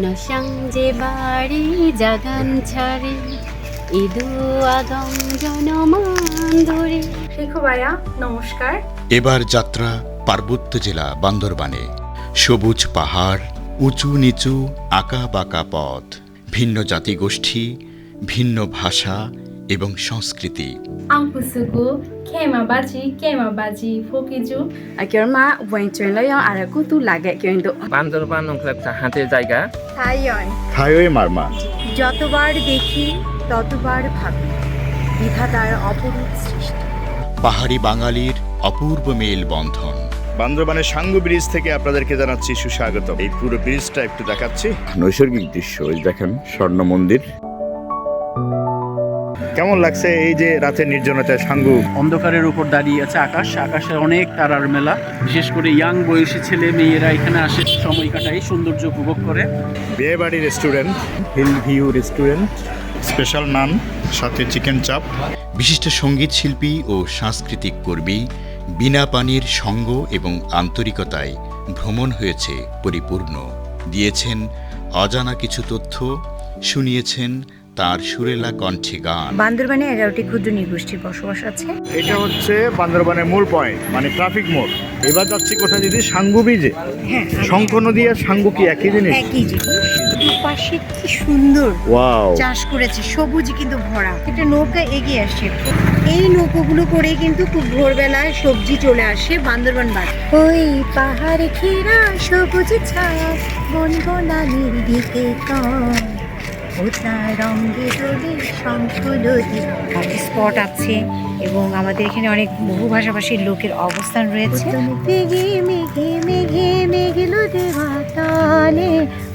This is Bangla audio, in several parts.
নসংজে বাড়ি জাগান ছাড়ে ইদু আগম জনমান ধরে। শিখু ভাইয়া নমস্কার। এবার যাত্রা পার্বত্য জেলা বান্দরবানে। সবুজ পাহাড়, উঁচু নিচু আঁকা বাঁকা পথ, ভিন্ন জাতিগোষ্ঠী, ভিন্ন ভাষা এবং সংস্কৃতি। Ang pusuku kema baji fokiju Akirma wenchelo yang araku tu lage kendo Bandarban একটা হাতের জায়গা। Tayon highway Marma. যতবার দেখি ততবার ভাবি বিধাতার অপরূপ সৃষ্টি। পাহাড়ি বাঙালির অপূর্ব মেল বন্ধন। বান্দরবানের সাঙ্গু ব্রিজ থেকে আপনাদেরকে জানাচ্ছি সুস্বাগত। এই পুরো ব্রিজটা একটু দেখাচ্ছি। নৈসর্গিক দৃশ্য, এই দেখেন স্বর্ণ মন্দির। কেমন লাগছে এই যে রাতের নির্জনতায় সাঙ্গু? অন্ধকারের উপর দাঁড়িয়ে আছে আকাশে অনেক তারার মেলা। বিশেষ করে ইয়াং বয়সী ছেলে মেয়েরা এখানে আসে, সময় কাটায়, সৌন্দর্য উপভোগ করে। বিয়েবাড়ি restaurant, hill view restaurant, special naan সাথে চিকেন চাপ। বিশিষ্ট সঙ্গীত শিল্পী ও সাংস্কৃতিক কর্মী বিনা পানির সঙ্গ এবং আন্তরিকতায় ভ্রমণ হয়েছে পরিপূর্ণ। দিয়েছেন অজানা কিছু তথ্য, শুনিয়েছেন তার সুরেলা কণ্ঠে গান। বান্দরবানে 11টি ক্ষুদ্র নৃগোষ্ঠীর বসবাস আছে। এটা হচ্ছে বান্দরবানের মূল পয়েন্ট, মানে ট্রাফিক মোড়। এবার যাচ্ছি কোথায় দিদি? সাঙ্গু ব্রিজে। হ্যাঁ, শঙ্খ নদী আর সাঙ্গু কি একই জিনিস? একই জিনিস। দুপাশে কি সুন্দর ওয়াও, চাষ করেছে, সবুজ কিন্তু ভরা। একটা নৌকা এগিয়ে আসছে, এই নৌকোগুলো করে কিন্তু খুব ভোরবেলায় সবজি চলে আসে বান্দরবান বাজার। ওই পাহাড় ঘেরা সবুজ ছায়া বনবনানির দিকে রঙে দোলে শঙ্খলতি স্পট আছে এবং আমাদের এখানে অনেক বহু ভাষাভাষীর লোকের অবস্থান রয়েছে। মেঘে মেঘে মেঘে মেঘেলো দেবাতলে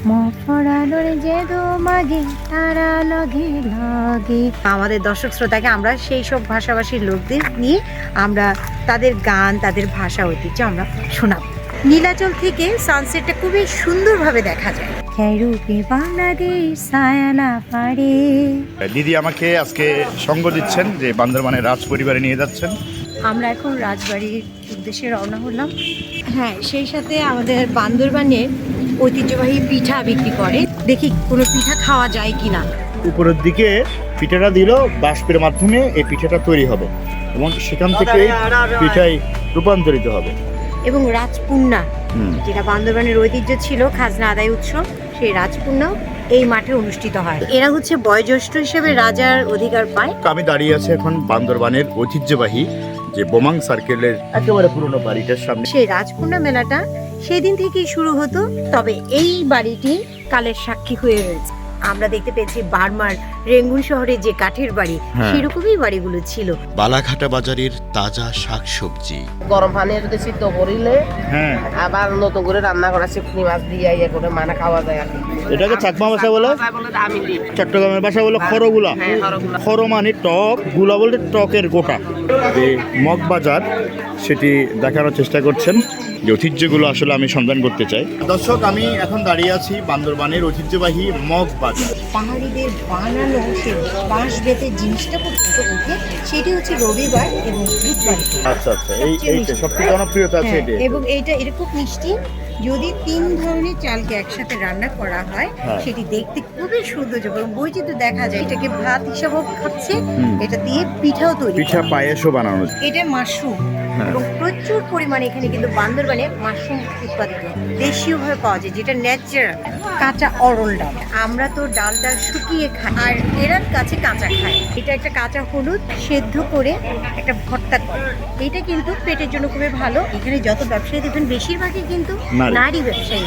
মফরানোর যে মাগে তারা লগে লগে। আমাদের দর্শক শ্রোতাকে আমরা সেই সব ভাষাভাষীর লোকদের নিয়ে আমরা তাদের গান, তাদের ভাষা, ঐতিহ্য আমরা শোনাব। নীলাচল থেকে সানসেটটা খুবই সুন্দরভাবে দেখা যায়। বাংলাদেশ সায়ানা পারে। দিদি আমাকে আজকে সঙ্গ দিচ্ছেন যে বান্দরবানের রাজ পরিবারে নিয়ে যাচ্ছেন। আমরা এখন রাজবাড়ির উদ্দেশ্যে রওনা হলাম। হ্যাঁ, সেই সাথে আমাদের বান্দরবানের ঐতিহ্যবাহী পিঠা বিক্রি করে। দেখি কোনো পিঠা খাওয়া যায় কিনা। উপরের দিকে পিঠাটা দিল, বাষ্পের মাধ্যমে এই পিঠাটা তৈরি হবে এবং সেখান থেকে পিঠাই রূপান্তরিত হবে। এবং রাজপুণ্যা, যেটা বান্দরবানের ঐতিহ্য ছিল, খাজনা আদায় উৎসব, সেই রাজপুণ্যা এই মাঠে অনুষ্ঠিত হয়। এরা হচ্ছে বয়োজ্যেষ্ঠ হিসেবে রাজার অধিকার পায়। আমি দাঁড়িয়ে আছি এখন বান্দরবানের ঐতিহ্যবাহী যে বোমাং সার্কেলের একেবারে পুরনো বাড়িটার সামনে। সেই রাজপুণ্যা মেলাটা সেদিন থেকেই শুরু হতো, তবে এই বাড়িটি কালের সাক্ষী হয়ে রয়েছে। আমরা দেখতে পেয়েছি বার্মার রেঙ্গুন শহরে যে কাঠের বাড়ি, সেরকমই বাড়িগুলো ছিল। বালাঘাটা বাজারের তাজা শাকসবজি। গরম পানি যদি সিদ্ধ করিলে হ্যাঁ, আবার নতুন করে রান্না করা চিংড়ি মাছ দিয়ে ইয়ে করে মানে খাওয়া যায় আর কি। এটাকে চাকমা ভাষা বলে, আমি দিই। চট্টগ্রামের ভাষা বলে খরগুলা। হ্যাঁ, খরগুলা। খর মানে টক, গুলা বলতে টকের গোটা। এই মগবাজার সেটি দেখানোর চেষ্টা করছেন যে ঐতিহ্যগুলো আসলে আমি সন্ধান করতে চাই। দর্শক, আমি এখন দাঁড়িয়ে আছি বান্দরবানের ঐতিহ্যবাহী মগবাজার। পাহাড়িদের বানানো সেই বাঁশ বেতের জিনিসটা পর্যন্ত উঠে, সেটি হচ্ছে রবিবার এবং বুধবার। আচ্ছা আচ্ছা, এইটা সবচেয়ে জনপ্রিয়তা আছে এটা। এবং এটা খুব মিষ্টি। যদি 3 ধরনের চালকে একসাথে রান্না করা হয়, সেটি দেখতে খুবই সুন্দর এবং বৈচিত্র্য দেখা যায়। এটাকে ভাত হিসাবেও খাচ্ছে, এটা দিয়ে পিঠাও তৈরি, পিঠা পায়েসও বানানো। এটা মাশরুম এবং প্রচুর পরিমাণে এখানে কিন্তু বান্দরবানে মাশরুম উৎপাদিত দেশীয়ভাবে পাওয়া যায়, যেটা ন্যাচারাল। কাঁচা অরল ডাল, আমরা তো ডালটা শুকিয়ে খাই, আর এরা কাছে কাঁচা খায়। এটা একটা কাঁচা হলুদ সেদ্ধ করে একটা ভর্তা করে। এটা কিন্তু পেটের জন্য খুবই ভালো। এখানে যত ব্যবসায়ী দেখবেন বেশিরভাগই কিন্তু নারী ব্যবসায়ী।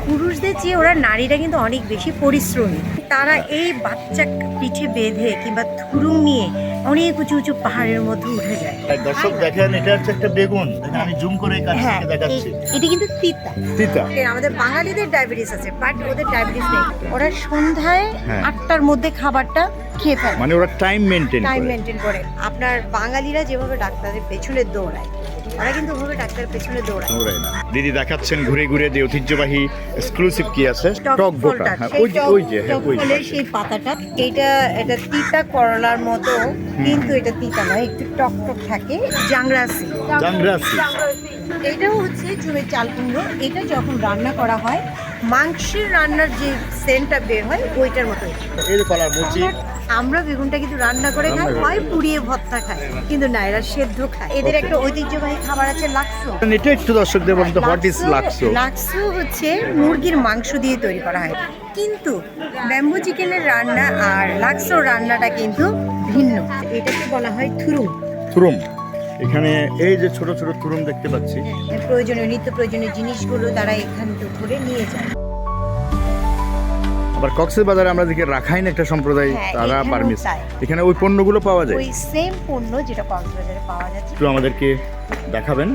পুরুষদের চেয়ে ওরা নারীরা কিন্তু অনেক বেশি পরিশ্রমী। তারা এই বাচ্চা পিঠে বেঁধে কিংবা থুরুং নিয়ে অনেক উঁচু উঁচু পাহাড়ের মধ্যে উঠে যায়। দর্শক দেখেন, এটা হচ্ছে একটা বেগুন। আমি জুম করে কাছ থেকে দেখাচ্ছি। এটা কিন্তু তিতা। তিতা। আমাদের বাঙালিদের ডায়াবেটিস আছে, বাট ওদের ডায়াবেটিস নেই। ওরা সন্ধ্যায় 8টার মধ্যে খাবারটা খেয়ে ফেলে, মানে ওরা টাইম মেনটেন করে। আপনার বাঙালিরা যেভাবে ডাক্তারের পেছনে দৌড়ায়, ওরা কিন্তু ওভাবে ডাক্তারের পেছনে দৌড়ায়। দৌড়ায় না। দিদি দেখাচ্ছেন ঘুরে ঘুরে যে ঐতিহ্যবাহী এক্সক্লুসিভ কি আছে, টক গোটা। হ্যাঁ, ওই যে ওই যে হ্যাঁ, ওই ফলের সেই পাতাটা, এটা তিতা করলার মতো, কিন্তু এটা তিতা নয়, একটু টক টক থাকে। জাংরাসি, জাংরাসি। এটাও হচ্ছে চুলের চাল কুমড়ো। এটা যখন রান্না করা হয়, মাংসের রান্নার যে সেন্টটা বের হয় ওইটার মতো। এই যে কলার মুচি। আমরা বেগুনটা কিন্তু রান্না করে খাই, হয় পুড়িয়ে ভর্তা খাই, কিন্তু না, এরা সেদ্ধ খায়। এদের একটা ঐতিহ্যবাহী খাবার আছে লাক্সো। এটা একটু দর্শকদের বলতে, হোয়াট ইজ লাক্সো? লাক্সো হচ্ছে মুরগির মাংস দিয়ে তৈরি করা হয়, কিন্তু ব্যাম্বু চিকেনের রান্না আর লাক্সোর রান্নাটা কিন্তু ভিন্ন। এটাকে বলা হয় থুরুম। থুরুম। এখানে এই যে ছোট ছোট থুরুম দেখতে পাচ্ছি। প্রয়োজনীয় নিত্য প্রয়োজনীয় জিনিসগুলো তারা এখান থেকে করে নিয়ে যায়। আবার কক্সবাজারে আমরা দেখি রাখাইন একটা সম্প্রদায়, হ্যাঁ, তারা এখানেও বার্মিজ। তাই। এখানে ওই পণ্যগুলো পাওয়া যায়। ওই সেম পণ্য যেটা কক্সবাজারে পাওয়া যাচ্ছে। একটু আমাদেরকে দেখাবেন।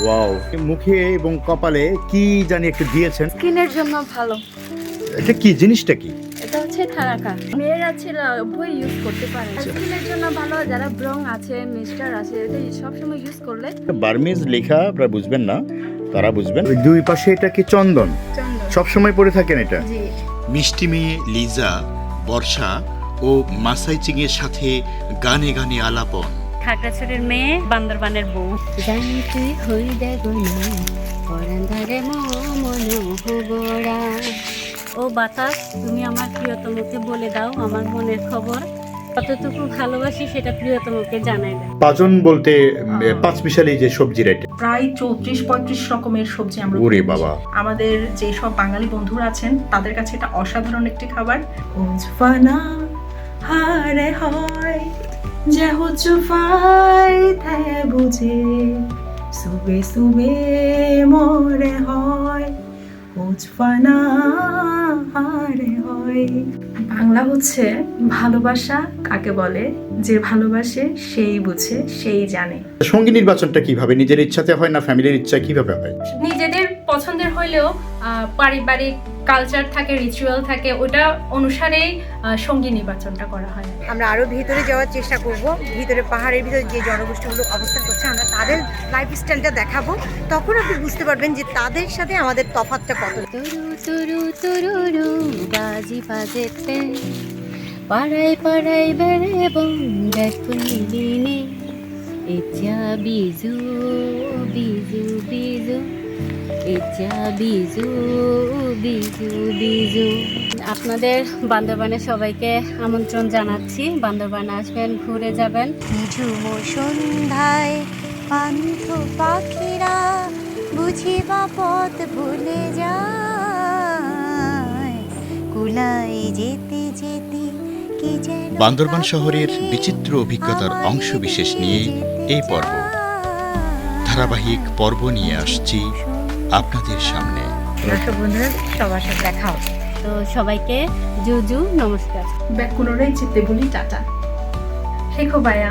ওয়াও, মুখে এবং কপালে কি জানি একটু দিয়েছেন। স্কিনের জন্য ভালো। এটা কি জিনিসটা কি? এটা হচ্ছে থারাকা। মেয়েরা ছেলে উভয় ইউজ করতে পারে। স্কিনের জন্য ভালো, যারা ব্রং আছে, মিস্টার আছে, এটা সবসময় ইউজ করলে। বার্মিজ লেখা আপনারা বুঝবেন না, তারা বুঝবেন। ওই দুই পাশে এটা কি চন্দন? সব সময় পরে থাকেন এটা? জি। মিষ্টি মেয়ে লিজা, বর্ষা ও মাসাই চিংয়ের সাথে গানে গানে আলাপন। খাগড়াছড়ির মেয়ে, বান্দরবানের বউ। জানি তুই হই দেখো না পরান্ধারে মনোহরা। ও বাতাস, তুমি আমার প্রিয়তমকে বলে দাও আমার মনের খবর। কতটুকু ভালোবাসি সেটা প্রিয়তমকে জানাই দাও। পাজন বলতে পাঁচ মিশালি যে সবজির আইটেম। প্রায় 34-35 রকমের সবজি আমরা ওরে করি। বাবা। আমাদের যে সব বাঙালি বন্ধুরা আছেন তাদের কাছে এটা অসাধারণ একটি খাবার। উজফানা হারে হয় যে হুজফাই থে বুঝে সুবে সুবে মোরে হয় উজফানা হারে হয়। বাংলা হচ্ছে ভালোবাসা কাকে বলে, যে ভালোবাসে সেই বুঝে, সেই জানে। সঙ্গী নির্বাচনটা কিভাবে? নিজের ইচ্ছাতে হয় না ফ্যামিলির ইচ্ছা, কিভাবে হয়? নিজেদের পছন্দের হইলেও পারিবারিক কালচার থাকে, রিচুয়াল থাকে, ওটা অনুসারেই সঙ্গী নির্বাচনটা করা হয়। আমরা আরো ভিতরে যাওয়ার চেষ্টা করব। ভিতরে পাহাড়ের ভিতরে যে জনগোষ্ঠীগুলো অবস্থান করছে, আমরা তাদের লাইফস্টাইলটা দেখাবো। তখন আপনি বুঝতে পারবেন যে তাদের সাথে আমাদের তফাৎটা কত। তুরু তুরু তুরুরু বাজি বাজেতে পাড়ায় পাড়ায় বেড়াবো দেখো নিদিনে। ইচ্ছা বিজু বিজু বিজু, ইচ্ছা বিজু বিজু বিজু। আপনাদের বান্দরবানের সবাইকে আমন্ত্রণ জানাচ্ছি। বান্দরবানে আসবেন, ঘুরে যাবেন। ঝুম সন্ধ্যায় পান্থ পাখিরা বুঝিবা পথ ভুলে যায়, কুলাই যেতে যেতে কি যেন বান্দরবান শহরের বিচিত্র অভিজ্ঞতার অংশ বিশেষ নিয়ে এই পর্ব, ধারাবাহিক পর্ব নিয়ে আসছি আপনাদের সামনে। দর্শক বন্ধুরা, সবার সাথে দেখা হবে। তো সবাইকে জুজু নমস্কার। ব্যাক পুনরায় চিত্তে বলি টাটা। শেখো ভাইয়া।